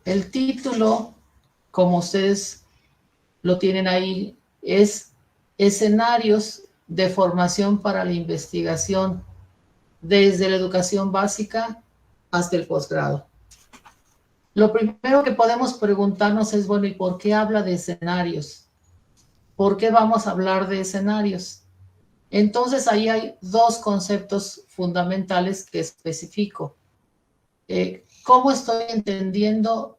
El título, como ustedes lo tienen ahí, es Escenarios de formación para la investigación desde la educación básica hasta el posgrado. Lo primero que podemos preguntarnos es, bueno, ¿y por qué habla de escenarios? ¿Por qué vamos a hablar de escenarios? Entonces, ahí hay dos conceptos fundamentales que especifico. ¿Cómo estoy entendiendo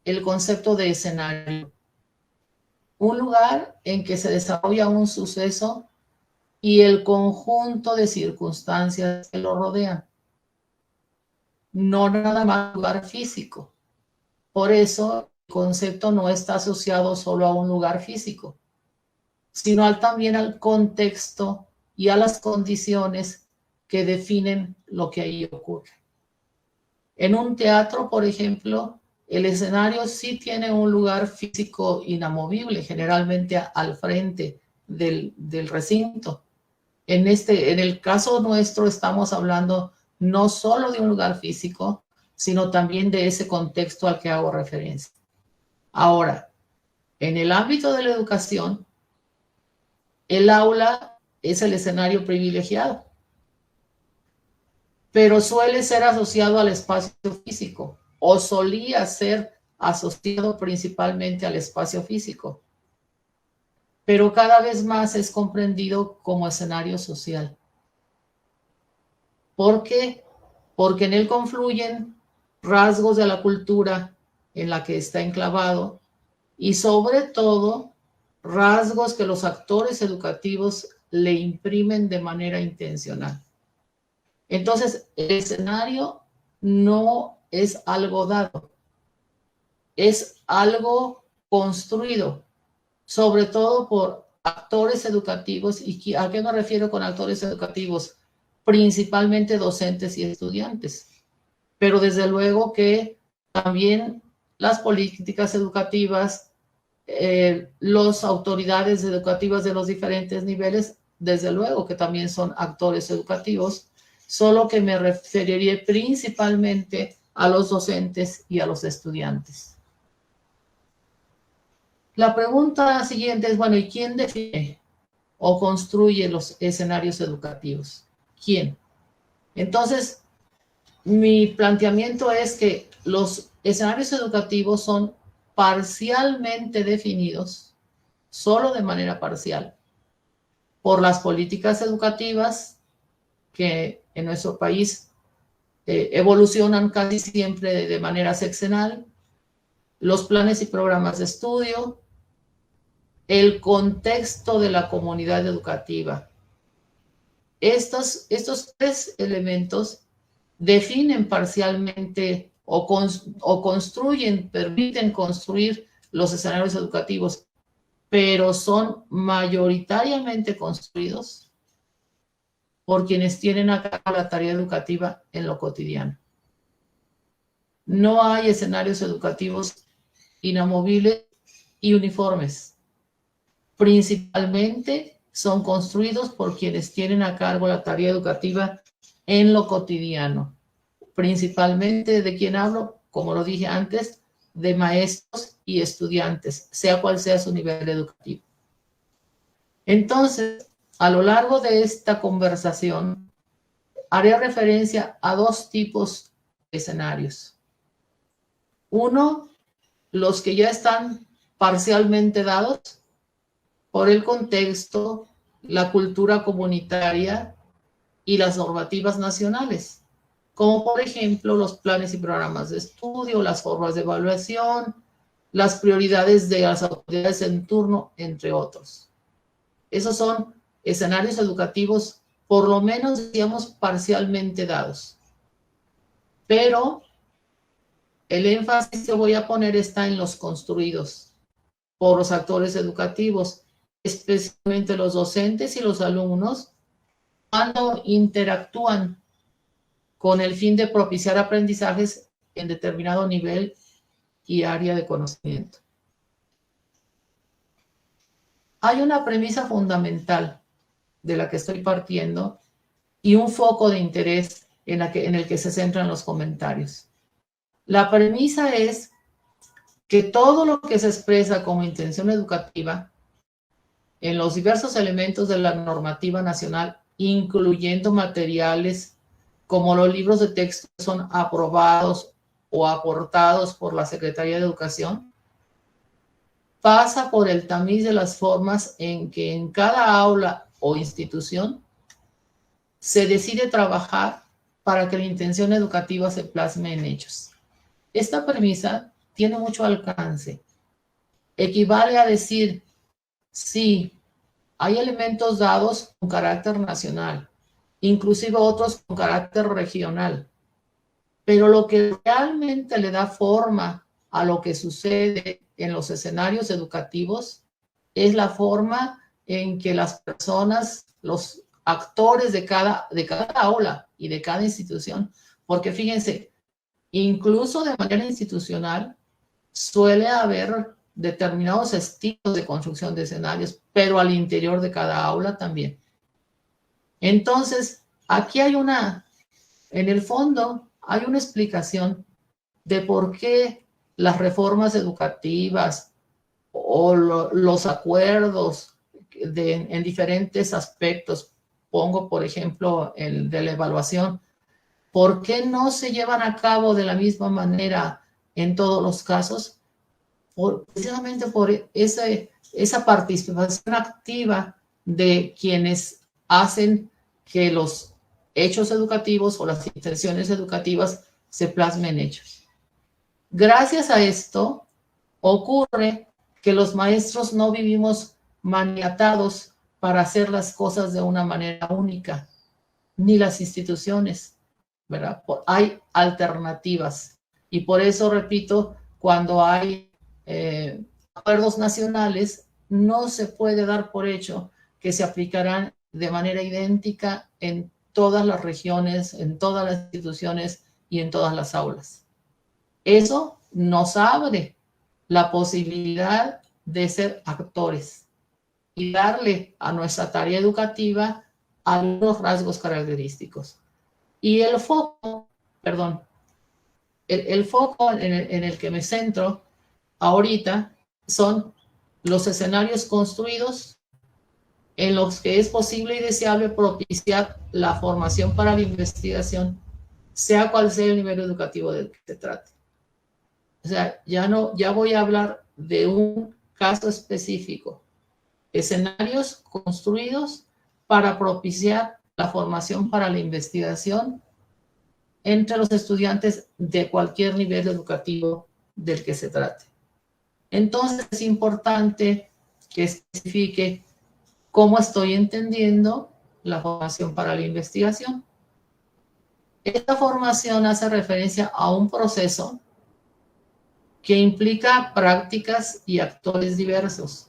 el concepto de escenario? Un lugar en que se desarrolla un suceso y el conjunto de circunstancias que lo rodean. No nada más lugar físico. Por eso el concepto no está asociado solo a un lugar físico, sino también al contexto y a las condiciones que definen lo que ahí ocurre. En un teatro, por ejemplo, el escenario sí tiene un lugar físico inamovible, generalmente al frente del recinto. En el caso nuestro estamos hablando no solo de un lugar físico, sino también de ese contexto al que hago referencia. Ahora, en el ámbito de la educación, el aula es el escenario privilegiado, pero suele ser asociado al espacio físico o solía ser asociado principalmente al espacio físico, pero cada vez más es comprendido como escenario social. ¿Por qué? Porque en él confluyen rasgos de la cultura en la que está enclavado y sobre todo rasgos que los actores educativos le imprimen de manera intencional. Entonces, el escenario no es algo dado, es algo construido, sobre todo por actores educativos. ¿Y a qué me refiero con actores educativos? Principalmente docentes y estudiantes, pero desde luego que también las políticas educativas, las autoridades educativas de los diferentes niveles, desde luego que también son actores educativos, solo que me referiré principalmente a los docentes y a los estudiantes. La pregunta siguiente es, bueno, ¿y quién define o construye los escenarios educativos? ¿Quién? Entonces, mi planteamiento es que los escenarios educativos son parcialmente definidos, solo de manera parcial, por las políticas educativas que en nuestro país evolucionan casi siempre de manera seccional, los planes y programas de estudio, el contexto de la comunidad educativa. Estos tres elementos definen parcialmente o construyen, permiten construir los escenarios educativos, pero son mayoritariamente construidos por quienes tienen a cargo la tarea educativa en lo cotidiano. No hay escenarios educativos inamovibles y uniformes. Principalmente son construidos por quienes tienen a cargo la tarea educativa en lo cotidiano. Principalmente de quien hablo, como lo dije antes, de maestros y estudiantes, sea cual sea su nivel educativo. Entonces, a lo largo de esta conversación, haré referencia a dos tipos de escenarios. Uno, los que ya están parcialmente dados por el contexto, la cultura comunitaria y las normativas nacionales, como por ejemplo los planes y programas de estudio, las formas de evaluación, las prioridades de las autoridades en turno, entre otros. Esos son escenarios educativos, por lo menos, digamos, parcialmente dados. Pero el énfasis que voy a poner está en los construidos por los actores educativos, especialmente los docentes y los alumnos, cuando interactúan con el fin de propiciar aprendizajes en determinado nivel y área de conocimiento. Hay una premisa fundamental de la que estoy partiendo y un foco de interés en el que se centran los comentarios. La premisa es que todo lo que se expresa como intención educativa en los diversos elementos de la normativa nacional, incluyendo materiales como los libros de texto, son aprobados o aportados por la Secretaría de Educación, pasa por el tamiz de las formas en que en cada aula o institución se decide trabajar para que la intención educativa se plasme en hechos. Esta premisa tiene mucho alcance. Equivale a decir, sí, hay elementos dados con carácter nacional, inclusive otros con carácter regional, pero lo que realmente le da forma a lo que sucede en los escenarios educativos es la forma en que las personas, los actores de cada aula y de cada institución, porque fíjense, incluso de manera institucional suele haber determinados estilos de construcción de escenarios, pero al interior de cada aula también. Entonces, aquí hay en el fondo, hay una explicación de por qué las reformas educativas o los acuerdos en diferentes aspectos, pongo por ejemplo el de la evaluación, ¿por qué no se llevan a cabo de la misma manera en todos los casos? Precisamente por esa participación activa de quienes hacen que los hechos educativos o las intenciones educativas se plasmen en hechos. Gracias a esto ocurre que los maestros no vivimos maniatados para hacer las cosas de una manera única, ni las instituciones, ¿verdad? Hay alternativas. Y por eso, repito, cuando hay acuerdos nacionales, no se puede dar por hecho que se aplicarán de manera idéntica en todas las regiones, en todas las instituciones y en todas las aulas. Eso nos abre la posibilidad de ser actores y darle a nuestra tarea educativa algunos rasgos característicos. Y el foco, perdón, el foco en el que me centro ahorita son los escenarios construidos en los que es posible y deseable propiciar la formación para la investigación, sea cual sea el nivel educativo del que se trate. O sea, ya voy a hablar de un caso específico, escenarios construidos para propiciar la formación para la investigación entre los estudiantes de cualquier nivel educativo del que se trate. Entonces es importante que especifique cómo estoy entendiendo la formación para la investigación. Esta formación hace referencia a un proceso que implica prácticas y actores diversos.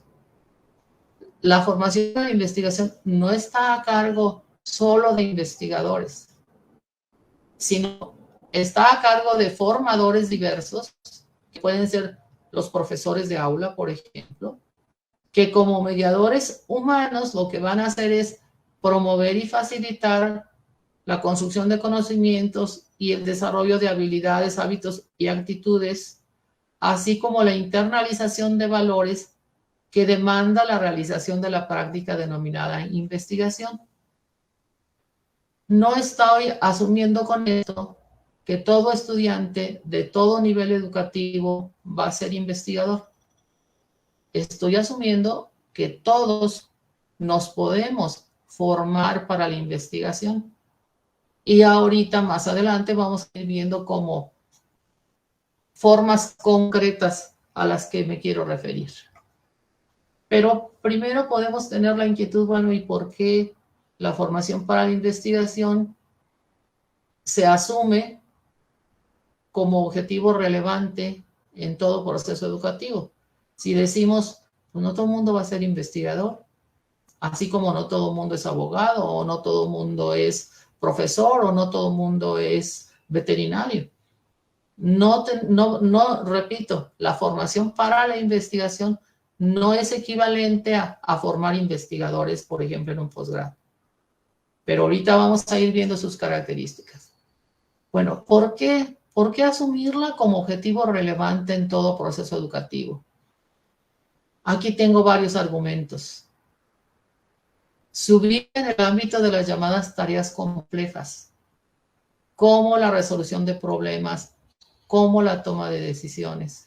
La formación para la investigación no está a cargo solo de investigadores, sino está a cargo de formadores diversos, que pueden ser los profesores de aula, por ejemplo, que como mediadores humanos lo que van a hacer es promover y facilitar la construcción de conocimientos y el desarrollo de habilidades, hábitos y actitudes, así como la internalización de valores que demanda la realización de la práctica denominada investigación. No estoy asumiendo con esto que todo estudiante de todo nivel educativo va a ser investigador. Estoy asumiendo que todos nos podemos formar para la investigación. Y ahorita, más adelante, vamos a ir viendo como formas concretas a las que me quiero referir. Pero primero podemos tener la inquietud, bueno, ¿y por qué la formación para la investigación se asume como objetivo relevante en todo proceso educativo? Si decimos, pues no todo el mundo va a ser investigador, así como no todo el mundo es abogado, o no todo el mundo es profesor, o no todo el mundo es veterinario. Repito, la formación para la investigación no es equivalente a formar investigadores, por ejemplo, en un posgrado. Pero ahorita vamos a ir viendo sus características. Bueno, ¿por qué ¿Por qué asumirla como objetivo relevante en todo proceso educativo? Aquí tengo varios argumentos. Se ubica en el ámbito de las llamadas tareas complejas, como la resolución de problemas, como la toma de decisiones.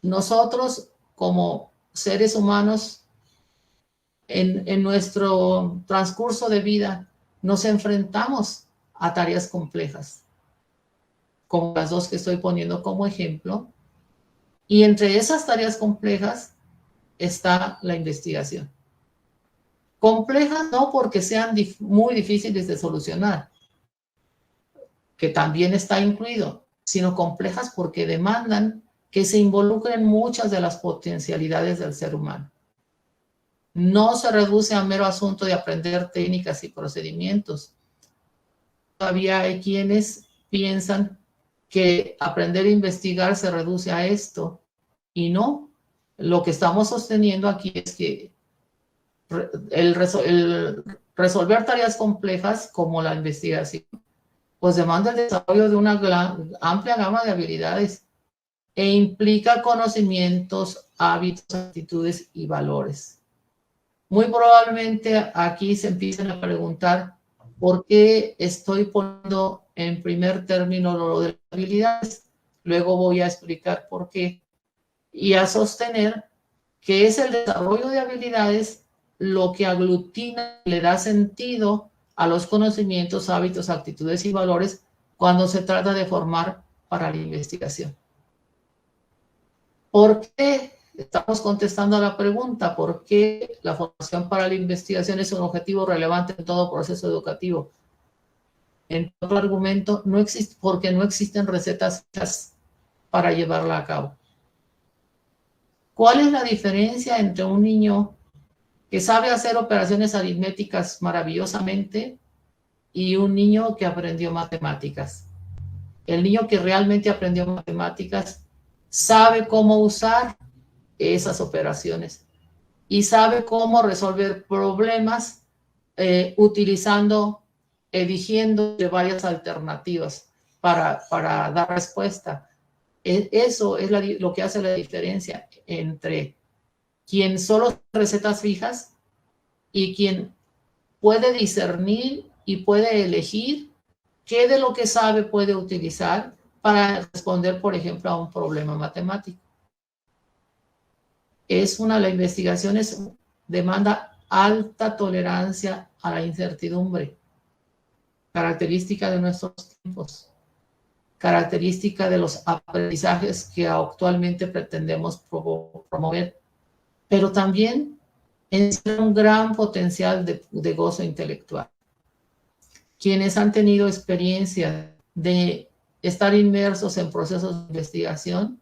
Nosotros, como seres humanos, en nuestro transcurso de vida, nos enfrentamos a tareas complejas, como las dos que estoy poniendo como ejemplo, y entre esas tareas complejas está la investigación. Complejas no porque sean muy difíciles de solucionar, que también está incluido, sino complejas porque demandan que se involucren muchas de las potencialidades del ser humano. No se reduce a mero asunto de aprender técnicas y procedimientos. Todavía hay quienes piensan que aprender a investigar se reduce a esto, y no. Lo que estamos sosteniendo aquí es que el resolver tareas complejas como la investigación, pues demanda el desarrollo de una amplia gama de habilidades e implica conocimientos, hábitos, actitudes y valores. Muy probablemente aquí se empiecen a preguntar por qué estoy poniendo en primer término lo de las habilidades. Luego voy a explicar por qué y a sostener que es el desarrollo de habilidades lo que aglutina y le da sentido a los conocimientos, hábitos, actitudes y valores cuando se trata de formar para la investigación. ¿Por qué? Estamos contestando a la pregunta, ¿por qué la formación para la investigación es un objetivo relevante en todo proceso educativo? En otro argumento, no existe, porque no existen recetas para llevarla a cabo. ¿Cuál es la diferencia entre un niño que sabe hacer operaciones aritméticas maravillosamente y un niño que aprendió matemáticas? El niño que realmente aprendió matemáticas sabe cómo usar esas operaciones y sabe cómo resolver problemas eligiendo de varias alternativas para dar respuesta. Eso es lo que hace la diferencia entre quien solo hace recetas fijas y quien puede discernir y puede elegir qué de lo que sabe puede utilizar para responder, por ejemplo, a un problema matemático. La investigación demanda alta tolerancia a la incertidumbre, característica de nuestros tiempos, característica de los aprendizajes que actualmente pretendemos promover, pero también encierra un gran potencial de gozo intelectual. Quienes han tenido experiencia de estar inmersos en procesos de investigación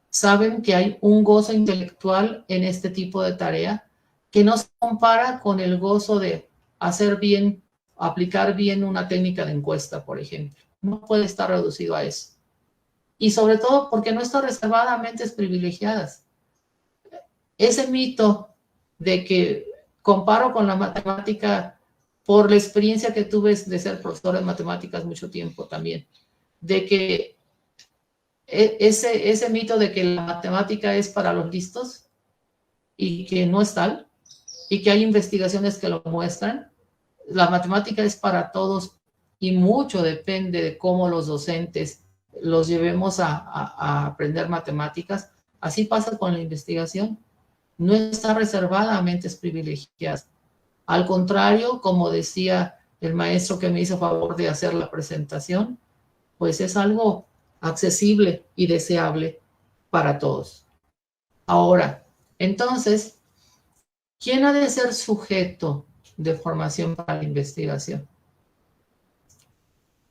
saben que hay un gozo intelectual en este tipo de tarea que no se compara con el gozo de hacer bien, aplicar bien una técnica de encuesta, por ejemplo. No puede estar reducido a eso. Y sobre todo porque no está reservada a mentes privilegiadas. Ese mito de que comparo con la matemática por la experiencia que tuve de ser profesor de matemáticas mucho tiempo también, de que ese mito de que la matemática es para los listos y que no es tal, y que hay investigaciones que lo muestran, la matemática es para todos y mucho depende de cómo los docentes los llevemos a aprender matemáticas. Así pasa con la investigación. No está reservada a mentes privilegiadas. Al contrario, como decía el maestro que me hizo favor de hacer la presentación, pues es algo accesible y deseable para todos. Ahora, entonces, ¿quién ha de ser sujeto de formación para la investigación?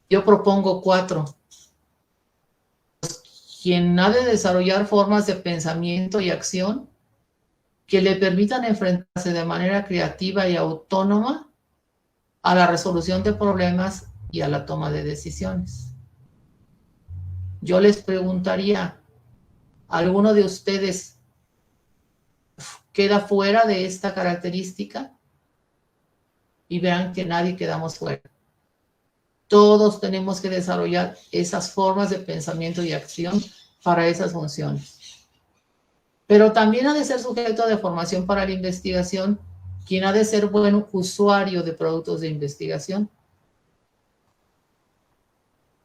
Yo propongo 4. Quien ha de desarrollar formas de pensamiento y acción que le permitan enfrentarse de manera creativa y autónoma a la resolución de problemas y a la toma de decisiones. Yo les preguntaría, ¿alguno de ustedes queda fuera de esta característica? Y vean que nadie quedamos fuera. Todos tenemos que desarrollar esas formas de pensamiento y acción para esas funciones. Pero también ha de ser sujeto de formación para la investigación quien ha de ser buen usuario de productos de investigación.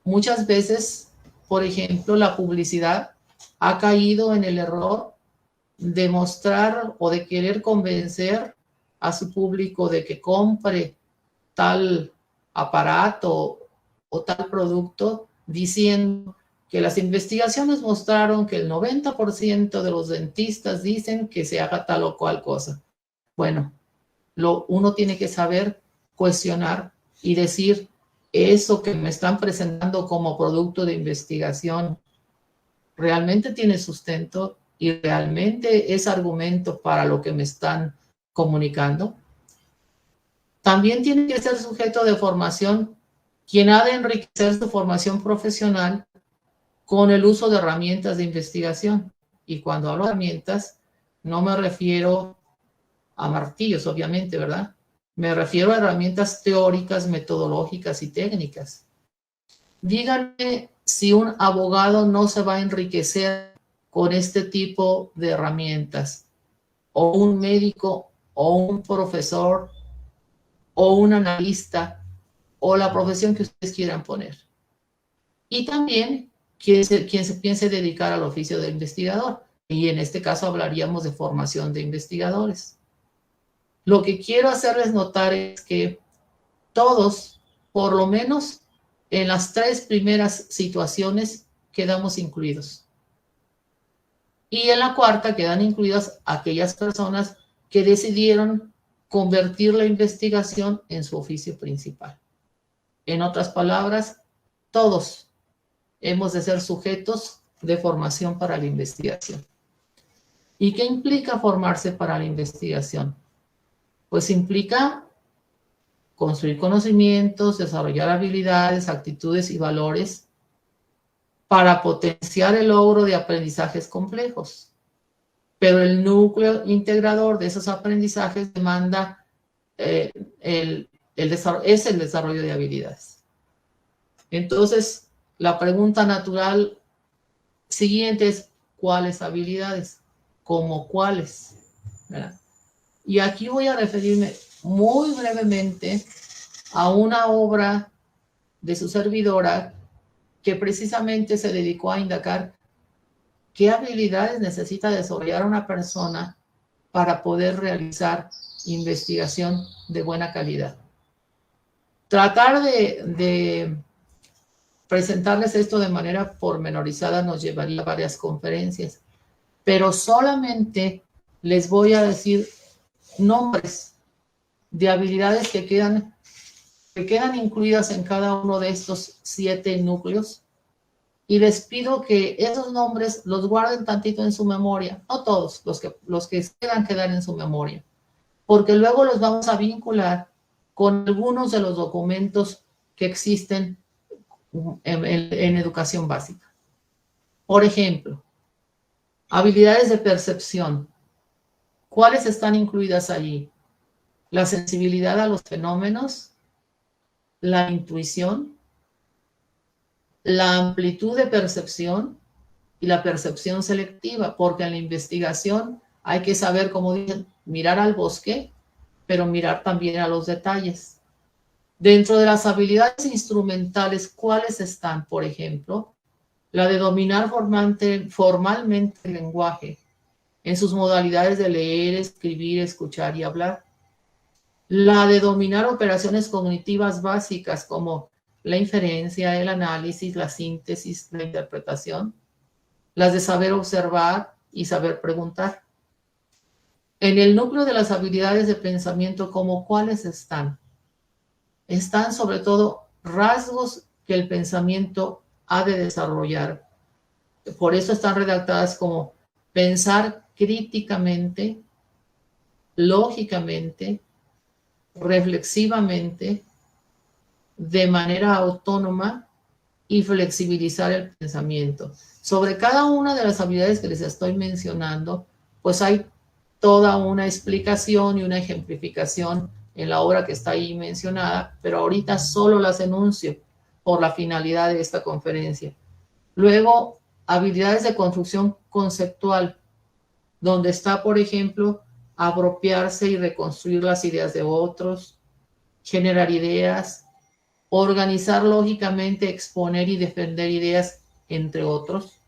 Muchas veces, por ejemplo, la publicidad ha caído en el error de mostrar o de querer convencer a su público de que compre tal aparato o tal producto, diciendo que las investigaciones mostraron que el 90% de los dentistas dicen que se haga tal o cual cosa. Bueno, uno tiene que saber cuestionar y decir, eso que me están presentando como producto de investigación, ¿realmente tiene sustento y realmente es argumento para lo que me están comunicando? También tiene que ser sujeto de formación quien ha de enriquecer su formación profesional con el uso de herramientas de investigación. Y cuando hablo de herramientas, no me refiero a martillos, obviamente, ¿verdad? Me refiero a herramientas teóricas, metodológicas y técnicas. Díganme si un abogado no se va a enriquecer con este tipo de herramientas, o un médico, o un profesor, o un analista, o la profesión que ustedes quieran poner. Y también quien se piense dedicar al oficio de investigador. Y en este caso hablaríamos de formación de investigadores. Lo que quiero hacerles notar es que todos, por lo menos en las 3 primeras situaciones, quedamos incluidos. Y en la cuarta quedan incluidas aquellas personas que decidieron convertir la investigación en su oficio principal. En otras palabras, todos hemos de ser sujetos de formación para la investigación. ¿Y qué implica formarse para la investigación? Pues implica construir conocimientos, desarrollar habilidades, actitudes y valores para potenciar el logro de aprendizajes complejos. Pero el núcleo integrador de esos aprendizajes demanda es el desarrollo de habilidades. Entonces, la pregunta natural siguiente es, ¿cuáles habilidades? ¿Cómo cuáles? ¿Verdad? Y aquí voy a referirme muy brevemente a una obra de su servidora que precisamente se dedicó a indagar qué habilidades necesita desarrollar una persona para poder realizar investigación de buena calidad. Tratar de presentarles esto de manera pormenorizada nos llevaría a varias conferencias, pero solamente les voy a decir nombres de habilidades que quedan incluidas en cada uno de estos 7 núcleos, y les pido que esos nombres los guarden tantito en su memoria, no todos, los que quedan en su memoria, porque luego los vamos a vincular con algunos de los documentos que existen en educación básica. Por ejemplo, habilidades de percepción. ¿Cuáles están incluidas allí? La sensibilidad a los fenómenos, la intuición, la amplitud de percepción y la percepción selectiva, porque en la investigación hay que saber, como dicen, mirar al bosque, pero mirar también a los detalles. Dentro de las habilidades instrumentales, ¿cuáles están? Por ejemplo, la de dominar formalmente el lenguaje en sus modalidades de leer, escribir, escuchar y hablar. La de dominar operaciones cognitivas básicas como la inferencia, el análisis, la síntesis, la interpretación. Las de saber observar y saber preguntar. En el núcleo de las habilidades de pensamiento, ¿cómo cuáles están? Están sobre todo rasgos que el pensamiento ha de desarrollar. Por eso están redactadas como pensar críticamente, lógicamente, reflexivamente, de manera autónoma y flexibilizar el pensamiento. Sobre cada una de las habilidades que les estoy mencionando, pues hay toda una explicación y una ejemplificación en la obra que está ahí mencionada, pero ahorita solo las enuncio por la finalidad de esta conferencia. Luego, habilidades de construcción conceptual, donde está, por ejemplo, apropiarse y reconstruir las ideas de otros, generar ideas, organizar lógicamente, exponer y defender ideas, entre otros.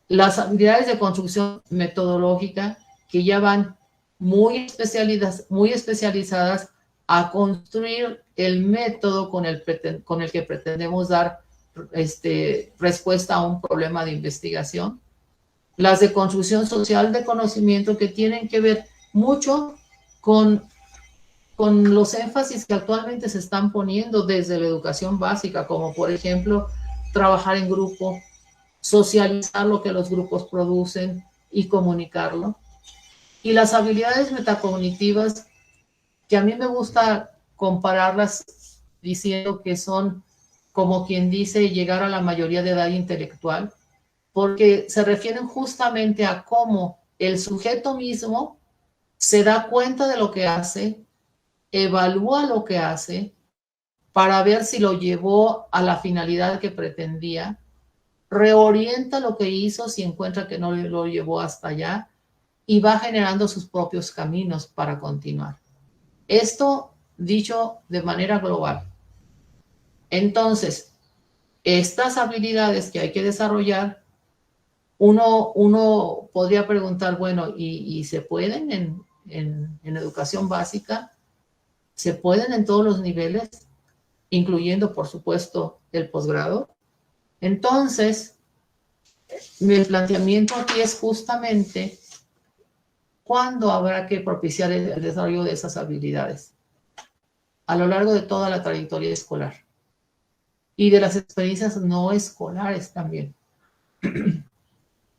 Las habilidades de construcción metodológica, que ya van muy especializadas a construir el método con el que pretendemos dar respuesta a un problema de investigación. Las de construcción social de conocimiento, que tienen que ver mucho con los énfasis que actualmente se están poniendo desde la educación básica, como por ejemplo trabajar en grupo, socializar lo que los grupos producen y comunicarlo. Y las habilidades metacognitivas, que a mí me gusta compararlas diciendo que son, como quien dice, llegar a la mayoría de edad intelectual, porque se refieren justamente a cómo el sujeto mismo se da cuenta de lo que hace, evalúa lo que hace para ver si lo llevó a la finalidad que pretendía, reorienta lo que hizo si encuentra que no lo llevó hasta allá y va generando sus propios caminos para continuar. Esto dicho de manera global. Entonces, estas habilidades que hay que desarrollar, uno podría preguntar, bueno, ¿y se pueden en educación básica? ¿Se pueden en todos los niveles, incluyendo, por supuesto, el posgrado? Entonces, mi planteamiento aquí es justamente cuándo habrá que propiciar el desarrollo de esas habilidades a lo largo de toda la trayectoria escolar y de las experiencias no escolares también.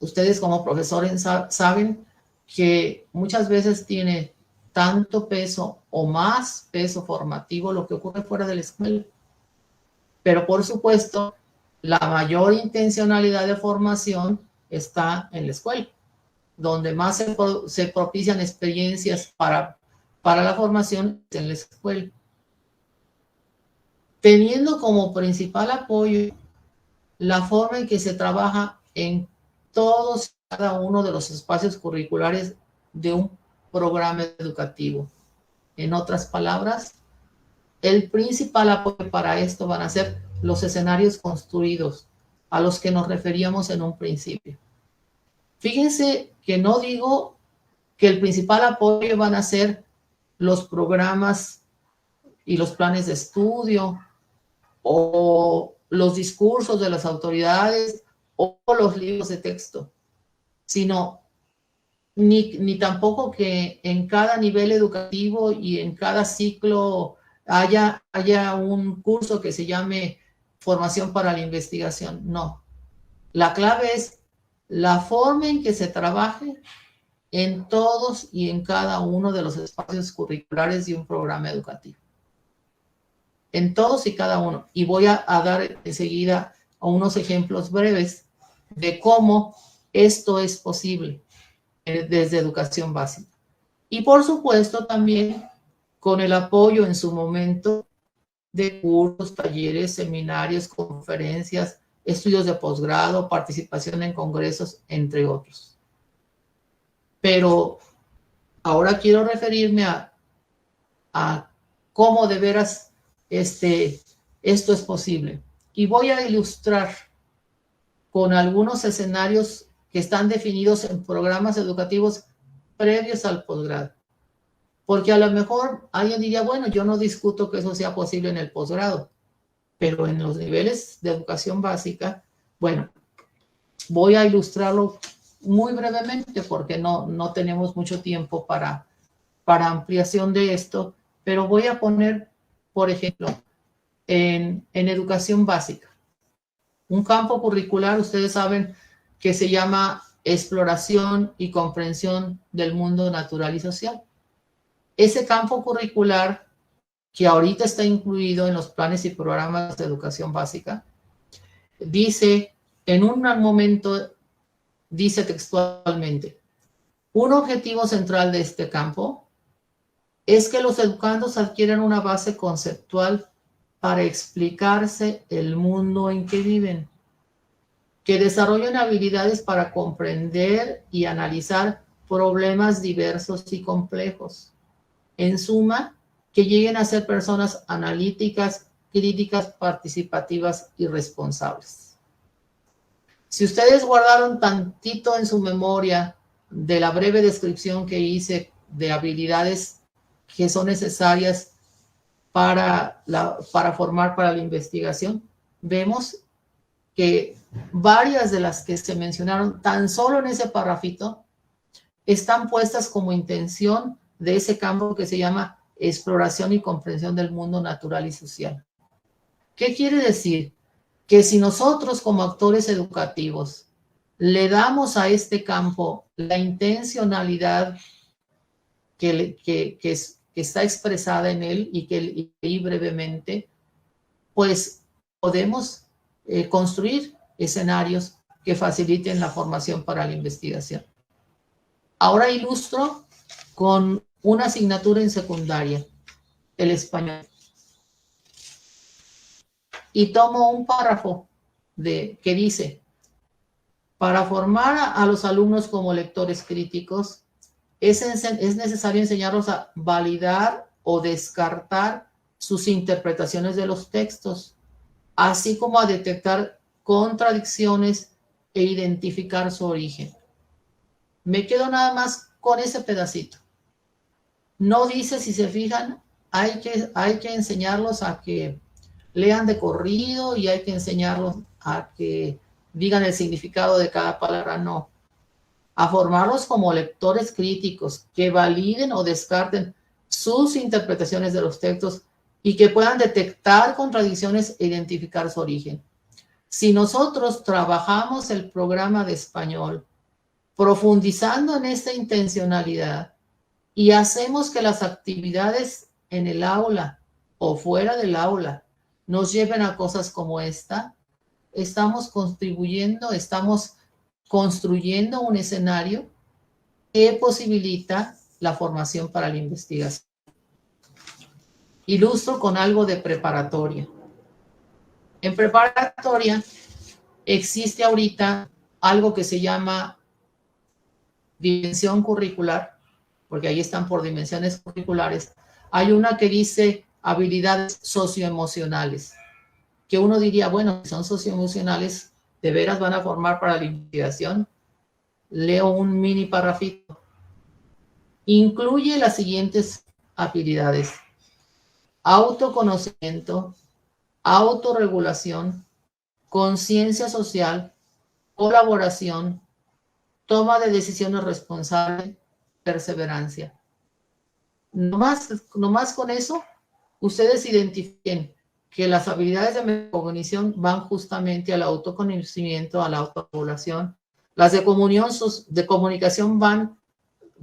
Ustedes como profesores saben que muchas veces tiene tanto peso o más peso formativo lo que ocurre fuera de la escuela. Pero por supuesto, la mayor intencionalidad de formación está en la escuela, donde más se propician experiencias para la formación en la escuela. Teniendo como principal apoyo la forma en que se trabaja en todos y cada uno de los espacios curriculares de un programa educativo. En otras palabras, el principal apoyo para esto van a ser los escenarios construidos a los que nos referíamos en un principio. Fíjense que no digo que el principal apoyo van a ser los programas y los planes de estudio o los discursos de las autoridades o los libros de texto, sino ni tampoco que en cada nivel educativo y en cada ciclo haya un curso que se llame formación para la investigación. No. La clave es la forma en que se trabaje en todos y en cada uno de los espacios curriculares de un programa educativo. En todos y cada uno. Y voy a dar enseguida unos ejemplos breves de cómo esto es posible desde educación básica. Y por supuesto también con el apoyo en su momento de cursos, talleres, seminarios, conferencias, estudios de posgrado, participación en congresos, entre otros. Pero ahora quiero referirme a cómo de veras esto es posible. Y voy a ilustrar con algunos escenarios que están definidos en programas educativos previos al posgrado. Porque a lo mejor alguien diría, bueno, yo no discuto que eso sea posible en el posgrado, pero en los niveles de educación básica, bueno, voy a ilustrarlo muy brevemente porque no tenemos mucho tiempo para ampliación de esto, pero voy a poner, por ejemplo, en educación básica. Un campo curricular, ustedes saben que se llama exploración y comprensión del mundo natural y social. Ese campo curricular que ahorita está incluido en los planes y programas de educación básica, dice, en un momento, dice textualmente, un objetivo central de este campo es que los educandos adquieran una base conceptual para explicarse el mundo en que viven, que desarrollen habilidades para comprender y analizar problemas diversos y complejos. En suma, que lleguen a ser personas analíticas, críticas, participativas y responsables. Si ustedes guardaron tantito en su memoria de la breve descripción que hice de habilidades que son necesarias para formar para la investigación, vemos que varias de las que se mencionaron tan solo en ese parrafito están puestas como intención de ese campo que se llama exploración y comprensión del mundo natural y social. ¿Qué quiere decir? Que si nosotros como actores educativos le damos a este campo la intencionalidad que está expresada en él y que leí brevemente, pues podemos construir escenarios que faciliten la formación para la investigación. Ahora ilustro con una asignatura en secundaria, el español. Y tomo un párrafo que dice, para formar a los alumnos como lectores críticos, es necesario enseñarlos a validar o descartar sus interpretaciones de los textos, así como a detectar contradicciones e identificar su origen. Me quedo nada más con ese pedacito. No dice, si se fijan, hay que enseñarlos a que lean de corrido y hay que enseñarlos a que digan el significado de cada palabra, no. A formarlos como lectores críticos que validen o descarten sus interpretaciones de los textos y que puedan detectar contradicciones e identificar su origen. Si nosotros trabajamos el programa de español profundizando en esta intencionalidad y hacemos que las actividades en el aula o fuera del aula nos lleven a cosas como esta, estamos contribuyendo, estamos construyendo un escenario que posibilita la formación para la investigación. Ilustro con algo de preparatoria. En preparatoria existe ahorita algo que se llama dimensión curricular, porque ahí están por dimensiones curriculares. Hay una que dice habilidades socioemocionales, que uno diría, bueno, si son socioemocionales, ¿de veras van a formar para la investigación? Leo un mini parrafito. Incluye las siguientes habilidades: autoconocimiento, autorregulación, conciencia social, colaboración, toma de decisiones responsable, perseverancia. Nomás con eso, ustedes identifiquen que las habilidades de metacognición van justamente al autoconocimiento, a la autorregulación. Las de comunicación van,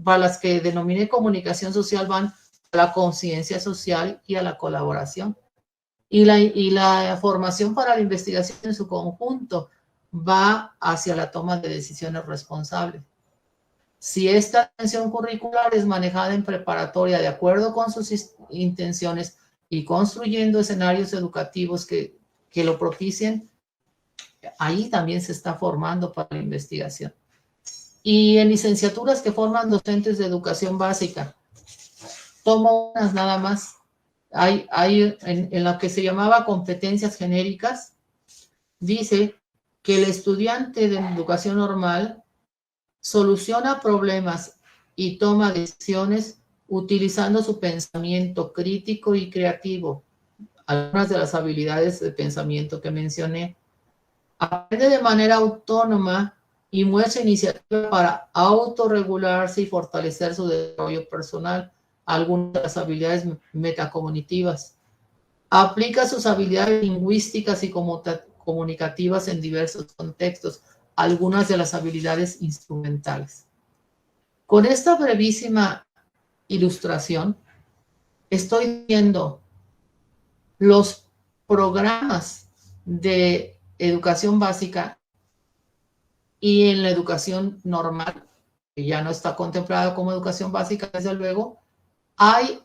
para las que denominé comunicación social, van a la conciencia social y a la colaboración. Y la formación para la investigación en su conjunto va hacia la toma de decisiones responsables. Si esta atención curricular es manejada en preparatoria de acuerdo con sus intenciones y construyendo escenarios educativos que lo propicien, ahí también se está formando para la investigación. Y en licenciaturas que forman docentes de educación básica, tomo unas nada más. Hay en lo que se llamaba competencias genéricas, dice que el estudiante de educación normal soluciona problemas y toma decisiones utilizando su pensamiento crítico y creativo. Algunas de las habilidades de pensamiento que mencioné. Aprende de manera autónoma y muestra iniciativa para autorregularse y fortalecer su desarrollo personal. Algunas de las habilidades metacognitivas. Aplica sus habilidades lingüísticas y comunicativas en diversos contextos. Algunas de las habilidades instrumentales. Con esta brevísima ilustración, estoy viendo los programas de educación básica y en la educación normal, que ya no está contemplada como educación básica, desde luego, hay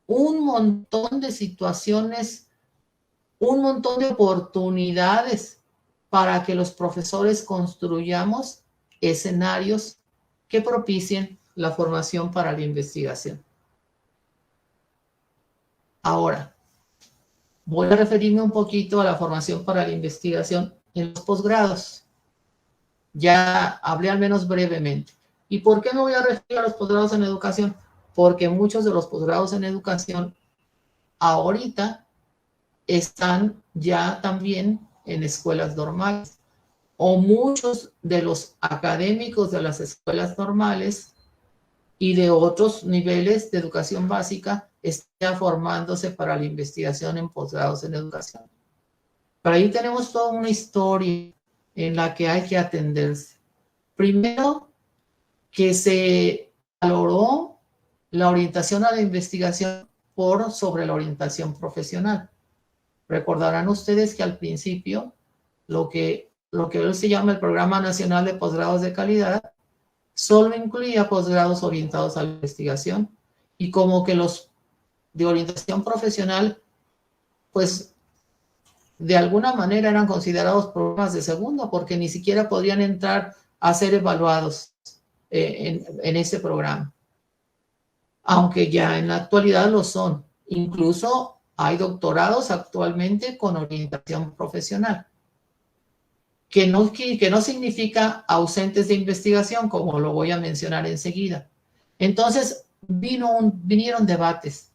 un montón de situaciones un montón de oportunidades para que los profesores construyamos escenarios que propicien la formación para la investigación. Ahora, voy a referirme un poquito a la formación para la investigación en los posgrados. Ya hablé al menos brevemente. ¿Y por qué me voy a referir a los posgrados en educación? Porque muchos de los posgrados en educación ahorita están ya también en escuelas normales, o muchos de los académicos de las escuelas normales y de otros niveles de educación básica están formándose para la investigación en posgrados en educación. Para ahí tenemos toda una historia en la que hay que atenderse. Primero, que se valoró la orientación a la investigación por sobre la orientación profesional. Recordarán ustedes que al principio lo que hoy se llama el Programa Nacional de Posgrados de Calidad solo incluía posgrados orientados a la investigación, y como que los de orientación profesional, pues de alguna manera eran considerados programas de segunda, porque ni siquiera podrían entrar a ser evaluados en este programa, aunque ya en la actualidad lo son. Incluso hay doctorados actualmente con orientación profesional, que no significa ausentes de investigación, como lo voy a mencionar enseguida. Entonces, vinieron debates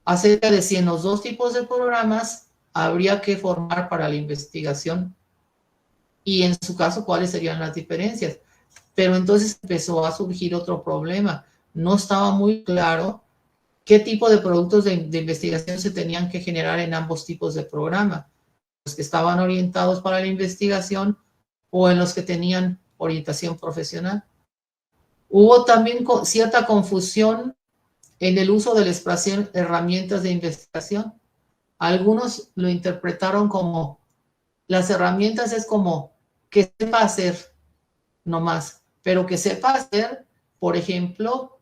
acerca de si en los dos tipos de programas habría que formar para la investigación, y en su caso, cuáles serían las diferencias. Pero entonces empezó a surgir otro problema. No estaba muy claro qué tipo de productos de investigación se tenían que generar en ambos tipos de programa, los que estaban orientados para la investigación o en los que tenían orientación profesional. Hubo también cierta confusión en el uso de las herramientas de investigación. Algunos lo interpretaron como las herramientas es como que sepa hacer nomás, pero que sepa hacer, por ejemplo,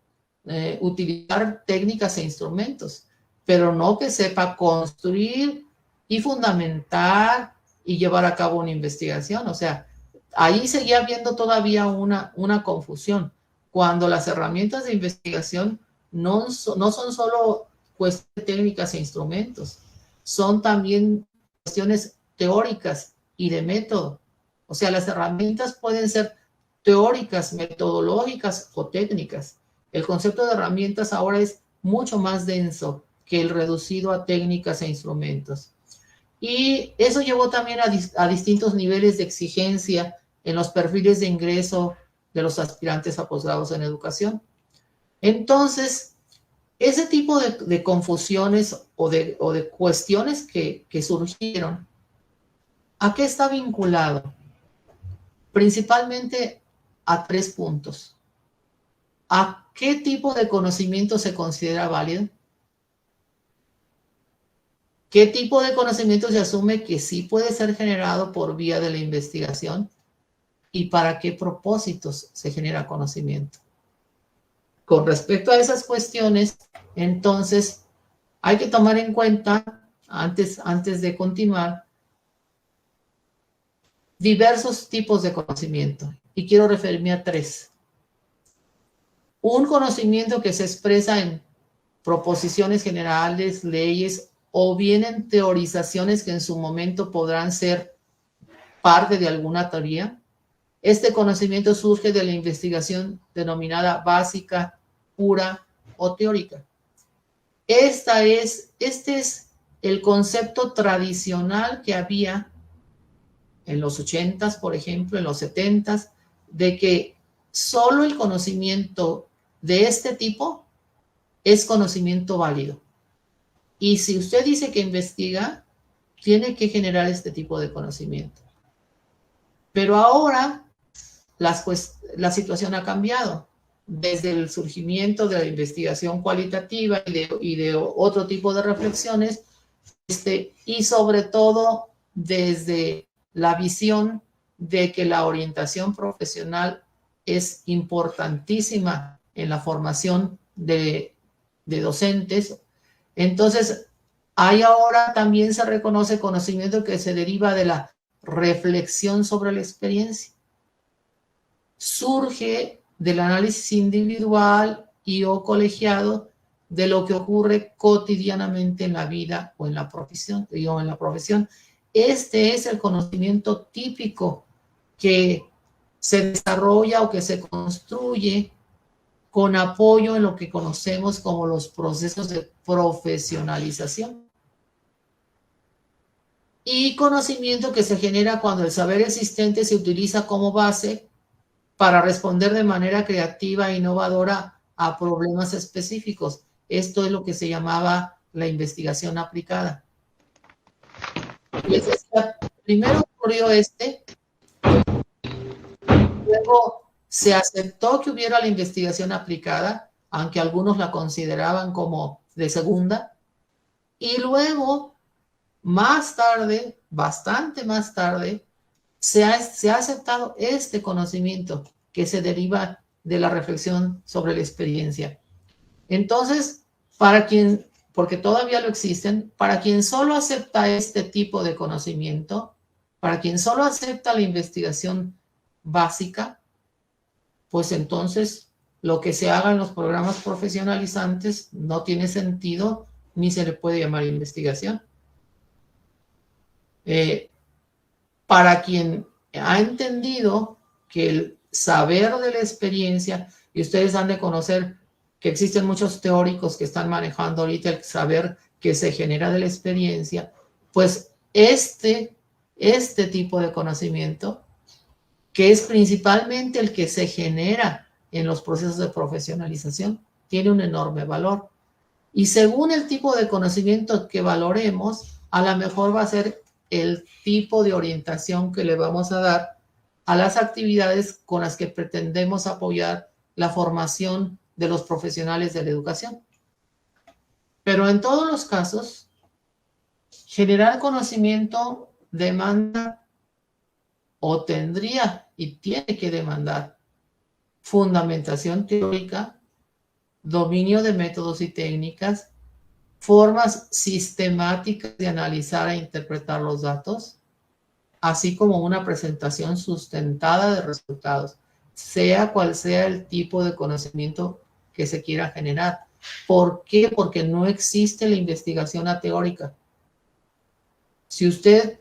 utilizar técnicas e instrumentos, pero no que sepa construir y fundamentar y llevar a cabo una investigación. O sea, ahí seguía habiendo todavía una confusión, cuando las herramientas de investigación no son solo cuestiones de técnicas e instrumentos, son también cuestiones teóricas y de método. O sea, las herramientas pueden ser teóricas, metodológicas o técnicas. El concepto de herramientas ahora es mucho más denso que el reducido a técnicas e instrumentos. Y eso llevó también a distintos niveles de exigencia en los perfiles de ingreso de los aspirantes a posgrados en educación. Entonces, ese tipo de confusiones o de cuestiones que surgieron, ¿a qué está vinculado? Principalmente a 3 puntos. ¿A qué tipo de conocimiento se considera válido? ¿Qué tipo de conocimiento se asume que sí puede ser generado por vía de la investigación? ¿Y para qué propósitos se genera conocimiento? Con respecto a esas cuestiones, entonces, hay que tomar en cuenta, antes de continuar, diversos tipos de conocimiento. Y quiero referirme a 3. Un conocimiento que se expresa en proposiciones generales, leyes, o bien en teorizaciones que en su momento podrán ser parte de alguna teoría. Este conocimiento surge de la investigación denominada básica, pura o teórica. Este es el concepto tradicional que había en los 80s, por ejemplo, en los 70s, de que solo el conocimiento de este tipo es conocimiento válido. Y si usted dice que investiga, tiene que generar este tipo de conocimiento. Pero ahora la situación ha cambiado. Desde el surgimiento de la investigación cualitativa y de otro tipo de reflexiones, y sobre todo desde la visión de que la orientación profesional es importantísima en la formación de docentes. Entonces, Hay ahora también se reconoce conocimiento que se deriva de la reflexión sobre la experiencia. Surge del análisis individual y o colegiado de lo que ocurre cotidianamente en la vida o en la profesión. Este es el conocimiento típico que se desarrolla o que se construye con apoyo en lo que conocemos como los procesos de profesionalización. Y conocimiento que se genera cuando el saber existente se utiliza como base para responder de manera creativa e innovadora a problemas específicos. Esto es lo que se llamaba la investigación aplicada. Les decía, primero ocurrió luego se aceptó que hubiera la investigación aplicada, aunque algunos la consideraban como de segunda, y luego, más tarde, bastante más tarde, se ha aceptado este conocimiento que se deriva de la reflexión sobre la experiencia. Entonces, porque todavía lo existen, para quien solo acepta este tipo de conocimiento, para quien solo acepta la investigación básica, pues entonces lo que se haga en los programas profesionalizantes no tiene sentido ni se le puede llamar investigación. Para quien ha entendido que el saber de la experiencia, y ustedes han de conocer que existen muchos teóricos que están manejando ahorita el saber que se genera de la experiencia, pues este tipo de conocimiento, que es principalmente el que se genera en los procesos de profesionalización, tiene un enorme valor. Y según el tipo de conocimiento que valoremos, a lo mejor va a ser el tipo de orientación que le vamos a dar a las actividades con las que pretendemos apoyar la formación de los profesionales de la educación. Pero en todos los casos, generar conocimiento demanda o tendría y tiene que demandar fundamentación teórica, dominio de métodos y técnicas, formas sistemáticas de analizar e interpretar los datos, así como una presentación sustentada de resultados, sea cual sea el tipo de conocimiento que se quiera generar. ¿Por qué? Porque no existe la investigación ateórica. Si usted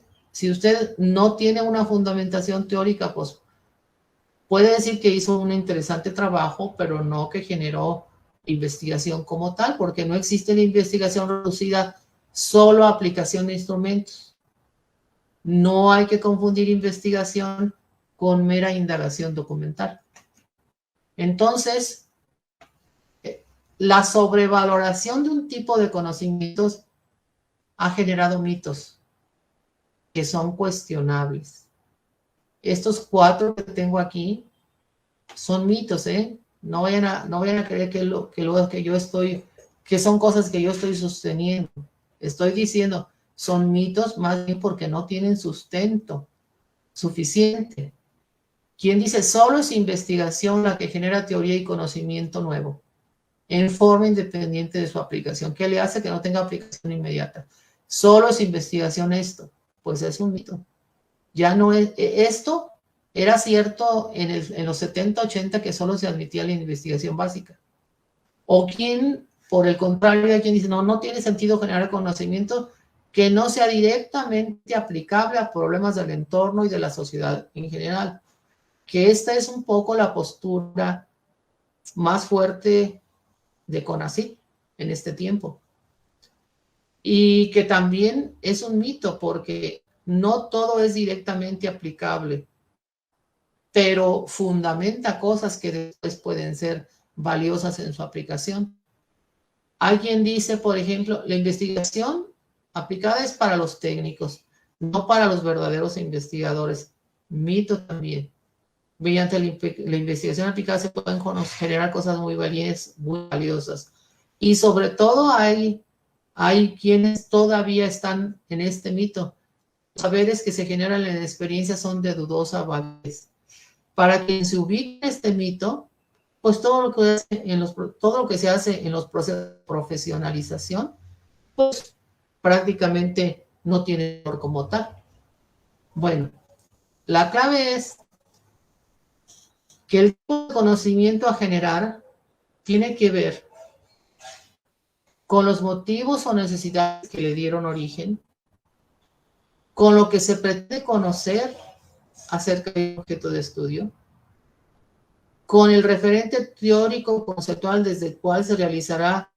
no tiene una fundamentación teórica, pues puede decir que hizo un interesante trabajo, pero no que generó investigación como tal, porque no existe la investigación reducida solo a aplicación de instrumentos. No hay que confundir investigación con mera indagación documental. Entonces, la sobrevaloración de un tipo de conocimientos ha generado mitos que son cuestionables. Estos 4 que tengo aquí son mitos, ¿eh? No vayan a creer que son cosas que yo estoy sosteniendo. Estoy diciendo, son mitos más bien porque no tienen sustento suficiente. ¿Quién dice solo es investigación la que genera teoría y conocimiento nuevo en forma independiente de su aplicación? ¿Qué le hace que no tenga aplicación inmediata? Solo es investigación esto. Pues es un mito. Ya no es, esto era cierto en los 70, 80 que solo se admitía la investigación básica. O quien, por el contrario, hay quien dice, no tiene sentido generar conocimiento que no sea directamente aplicable a problemas del entorno y de la sociedad en general. Que esta es un poco la postura más fuerte de CONACYT en este tiempo. Y que también es un mito porque no todo es directamente aplicable, pero fundamenta cosas que después pueden ser valiosas en su aplicación. Alguien dice, por ejemplo, la investigación aplicada es para los técnicos, no para los verdaderos investigadores. Mito también. Mediante la investigación aplicada se pueden generar cosas muy valiosas. Y sobre todo hay quienes todavía están en este mito. Los saberes que se generan en la experiencia son de dudosa validez. Para quien se ubique en este mito, pues todo lo que se hace en los procesos de profesionalización, pues prácticamente no tiene valor como tal. Bueno, la clave es que el tipo de conocimiento a generar tiene que ver con los motivos o necesidades que le dieron origen, con lo que se pretende conocer acerca del objeto de estudio, con el referente teórico conceptual desde el cual se realizará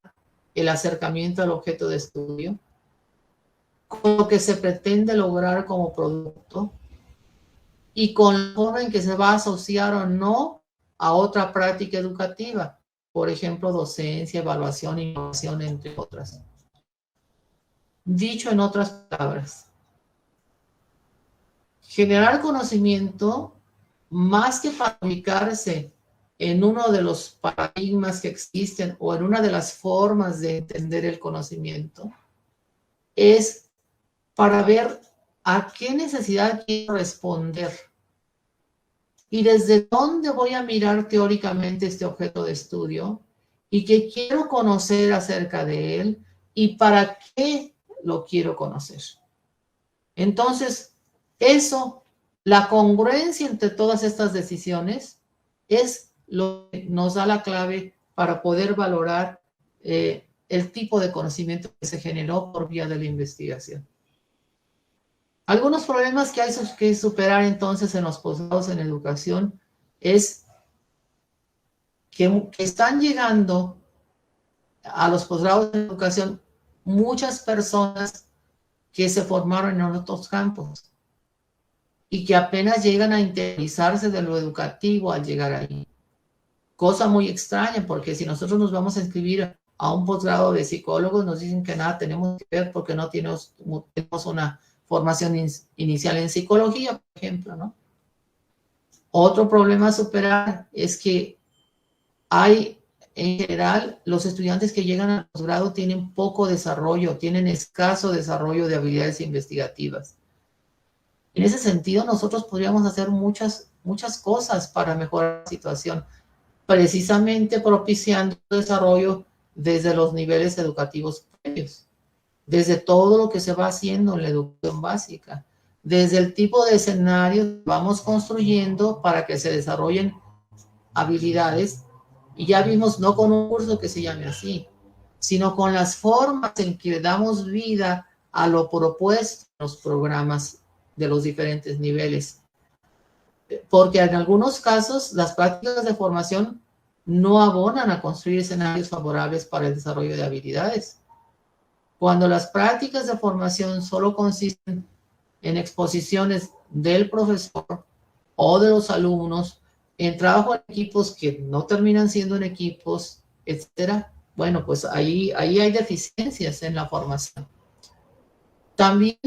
el acercamiento al objeto de estudio, con lo que se pretende lograr como producto y con la forma en que se va a asociar o no a otra práctica educativa, por ejemplo, docencia, evaluación, innovación, entre otras. Dicho en otras palabras, generar conocimiento, más que para ubicarse en uno de los paradigmas que existen o en una de las formas de entender el conocimiento, es para ver a qué necesidad quiero responder y desde dónde voy a mirar teóricamente este objeto de estudio y qué quiero conocer acerca de él y para qué lo quiero conocer. Entonces, eso, la congruencia entre todas estas decisiones es lo que nos da la clave para poder valorar el tipo de conocimiento que se generó por vía de la investigación. Algunos problemas que hay que superar entonces en los posgrados en educación es que están llegando a los posgrados en educación muchas personas que se formaron en otros campos y que apenas llegan a interiorizarse de lo educativo al llegar ahí. Cosa muy extraña, porque si nosotros nos vamos a inscribir a un posgrado de psicólogos, nos dicen que nada tenemos que ver porque no tenemos una formación inicial en psicología, por ejemplo, ¿no? Otro problema a superar es que hay, en general, los estudiantes que llegan al posgrado tienen poco desarrollo, tienen escaso desarrollo de habilidades investigativas. En ese sentido, nosotros podríamos hacer muchas cosas para mejorar la situación, precisamente propiciando el desarrollo desde los niveles educativos previos, desde todo lo que se va haciendo en la educación básica, desde el tipo de escenarios que vamos construyendo para que se desarrollen habilidades, y ya vimos, no con un curso que se llame así, sino con las formas en que damos vida a lo propuesto en los programas de los diferentes niveles. Porque en algunos casos las prácticas de formación no abonan a construir escenarios favorables para el desarrollo de habilidades. Cuando las prácticas de formación solo consisten en exposiciones del profesor o de los alumnos, en trabajo en equipos que no terminan siendo en equipos, etcétera, bueno, pues ahí hay deficiencias en la formación. También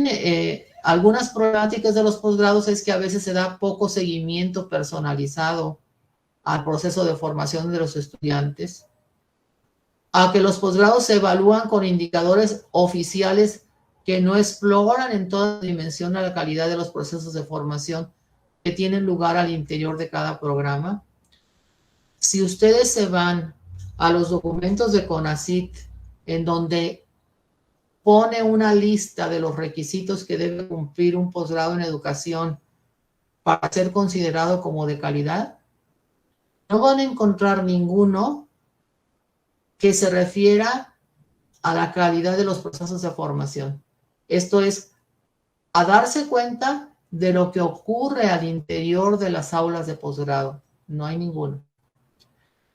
algunas problemáticas de los posgrados es que a veces se da poco seguimiento personalizado al proceso de formación de los estudiantes, a que los posgrados se evalúan con indicadores oficiales que no exploran en toda dimensión la calidad de los procesos de formación que tienen lugar al interior de cada programa. Si ustedes se van a los documentos de CONACYT, en donde pone una lista de los requisitos que debe cumplir un posgrado en educación para ser considerado como de calidad, no van a encontrar ninguno que se refiera a la calidad de los procesos de formación. Esto es, a darse cuenta de lo que ocurre al interior de las aulas de posgrado. No hay ninguno.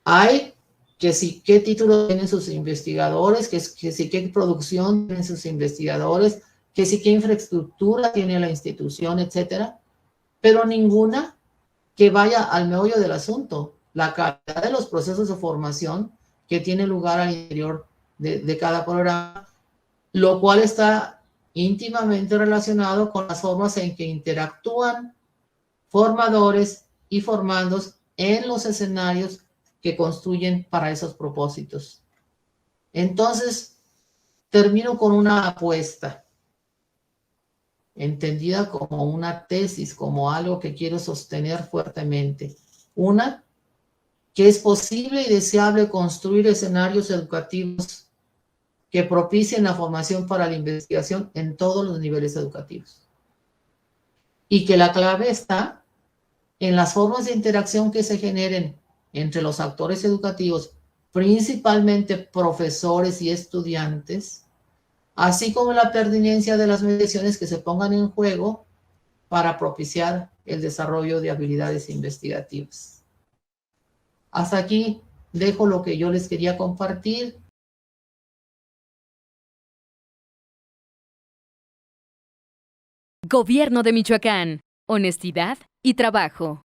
Hay que si qué título tienen sus investigadores, que si qué producción tienen sus investigadores, que si qué infraestructura tiene la institución, etcétera, pero ninguna que vaya al meollo del asunto, la calidad de los procesos de formación que tiene lugar al interior de cada programa, lo cual está íntimamente relacionado con las formas en que interactúan formadores y formandos en los escenarios que construyen para esos propósitos. Entonces, termino con una apuesta, entendida como una tesis, como algo que quiero sostener fuertemente. Una, que es posible y deseable construir escenarios educativos que propicien la formación para la investigación en todos los niveles educativos. Y que la clave está en las formas de interacción que se generen entre los actores educativos, principalmente profesores y estudiantes, así como la pertinencia de las mediciones que se pongan en juego para propiciar el desarrollo de habilidades investigativas. Hasta aquí dejo lo que yo les quería compartir. Gobierno de Michoacán. Honestidad y trabajo.